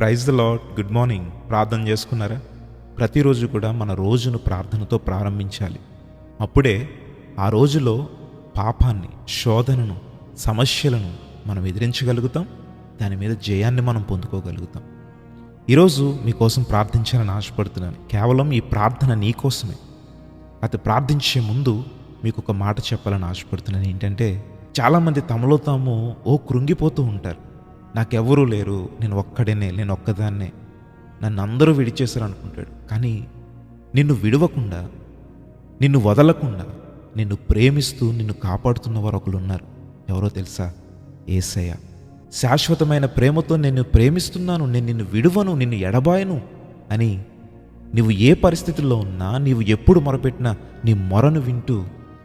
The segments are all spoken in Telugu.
Praise the Lord. Good morning. ప్రార్థన చేసుకున్నారా? ప్రతిరోజు కూడా మన రోజును ప్రార్థనతో ప్రారంభించాలి. అప్పుడే ఆ రోజులో పాపాన్ని, శోధనను, సమస్యలను మనం ఎదిరించగలుగుతాం. దాని మీద జయాన్ని మనం పొందుకోగలుగుతాం. ఈరోజు మీకోసం ప్రార్థించాలని ఆశపడుతున్నాను. కేవలం ఈ ప్రార్థన నీకోసమే. అది ప్రార్థించే ముందు మీకు ఒక మాట చెప్పాలని ఆశపడుతున్నాను. ఏంటంటే, చాలామంది తమలో తాము కృంగిపోతూ ఉంటారు. నాకెవ్వరూ లేరు, నేను ఒక్కడనే, నేను ఒక్కదాన్నే, నన్ను అందరూ విడిచేశారు అనుకుంటాడు. కానీ నిన్ను విడవకుండా, నిన్ను వదలకుండా, నిన్ను ప్రేమిస్తూ నిన్ను కాపాడుతున్నవారు ఒకరు ఉన్నారు. ఎవరో తెలుసా? యేసయ్య. శాశ్వతమైన ప్రేమతో నేను ప్రేమిస్తున్నాను, నేను నిన్ను విడువను, నిన్ను ఎడబాయను అని నీవు ఏ పరిస్థితుల్లో ఉన్నా, నీవు ఎప్పుడు మొరపెట్టినా నీ మొరను వింటూ,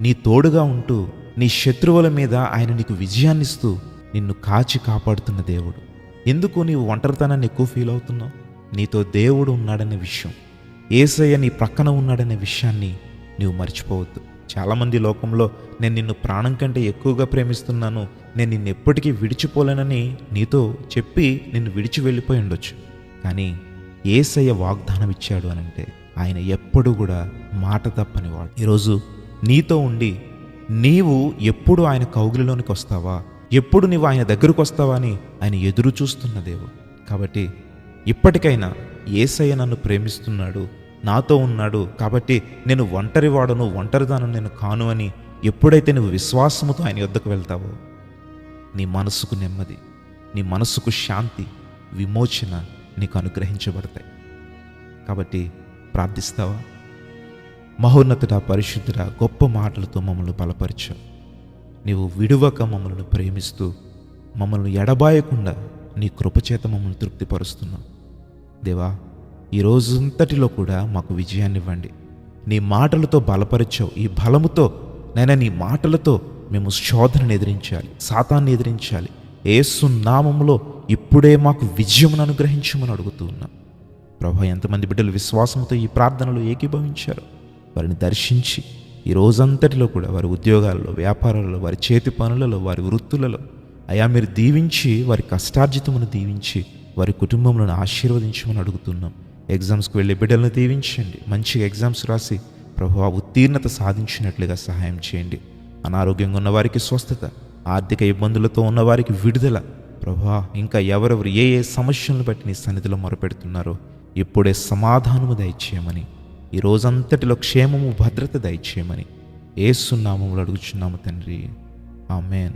నీ తోడుగా ఉంటూ, నీ శత్రువుల మీద ఆయన నీకు విజయాన్నిస్తూ నిన్ను కాచి కాపాడుతున్న దేవుడు. ఎందుకు నీవు ఒంటరితనాన్ని ఎక్కువ ఫీల్ అవుతున్నావు? నీతో దేవుడు ఉన్నాడనే విషయం, యేసయ్య నీ ప్రక్కన ఉన్నాడనే విషయాన్ని నీవు మర్చిపోవద్దు. చాలామంది లోకంలో నేను నిన్ను ప్రాణం కంటే ఎక్కువగా ప్రేమిస్తున్నాను, నేను నిన్ను ఎప్పటికీ విడిచిపోలేనని నీతో చెప్పి నిన్ను విడిచి వెళ్ళిపోయి ఉండొచ్చు. కానీ యేసయ్య వాగ్దానం ఇచ్చాడు అనంటే ఆయన ఎప్పుడు కూడా మాట తప్పని వాడు. ఈరోజు నీతో ఉండి నీవు ఎప్పుడు ఆయన కౌగిలిలోనికి వస్తావా, ఎప్పుడు నీవు ఆయన దగ్గరకు వస్తావా అని ఆయన ఎదురు చూస్తున్న దేవుడు. కాబట్టి ఇప్పటికైనా యేసయ్య నన్ను ప్రేమిస్తున్నాడు, నాతో ఉన్నాడు, కాబట్టి నేను ఒంటరివాడను, ఒంటరిదాను నేను కాను అని ఎప్పుడైతే నువ్వు విశ్వాసముతో ఆయన యొద్దకు వెళ్తావో, నీ మనసుకు నెమ్మది, నీ మనసుకు శాంతి, విమోచన నీకు అనుగ్రహించబడతాయి. కాబట్టి ప్రార్థిస్తావా? మహోన్నతుడా, పరిశుద్ధుడా, గొప్ప మాటలతో మమ్మల్ని బలపరిచావు. నీవు విడువక మమ్మల్ని ప్రేమిస్తూ, మమ్మల్ని ఎడబాయకుండా నీ కృపచేత మమ్మల్ని తృప్తిపరుస్తున్నావు. దేవా, ఈ రోజంతటిలో కూడా మాకు విజయాన్ని ఇవ్వండి. నీ మాటలతో బలపరిచావు. ఈ బలముతో నైనా నీ మాటలతో మేము శోధనను ఎదిరించాలి, సాతాన్ని ఎదిరించాలి. యేసు నామములో ఇప్పుడే మాకు విజయమును అనుగ్రహించమని అడుగుతూ ఉన్నాం. ప్రభువా, ఎంతమంది బిడ్డలు విశ్వాసంతో ఈ ప్రార్థనలు ఏకీభవించారు, వారిని దర్శించి ఈ రోజంతటిలో కూడా వారి ఉద్యోగాల్లో, వ్యాపారాల్లో, వారి చేతి పనులలో, వారి వృత్తులలో అయా మీరు దీవించి, వారి కష్టార్జితమును దీవించి, వారి కుటుంబములను ఆశీర్వదించమని అడుగుతున్నాం. ఎగ్జామ్స్కి వెళ్ళే బిడ్డలను దీవించండి. మంచిగా ఎగ్జామ్స్ రాసి ప్రభువా ఉత్తీర్ణత సాధించినట్లుగా సహాయం చేయండి. అనారోగ్యంగా ఉన్న వారికి స్వస్థత, ఆర్థిక ఇబ్బందులతో ఉన్నవారికి విడుదల. ప్రభువా, ఇంకా ఎవరెవరు ఏ ఏ సమస్యలను బట్టి నీ సన్నిధిలో మొరపెడుతున్నారో ఇప్పుడే సమాధానము దయచేయమని, ఈ రోజంతటిలో క్షేమము, భద్రత దయచేయమని యేసు నామములో అడుగుచున్నాము తండ్రి. ఆమేన్.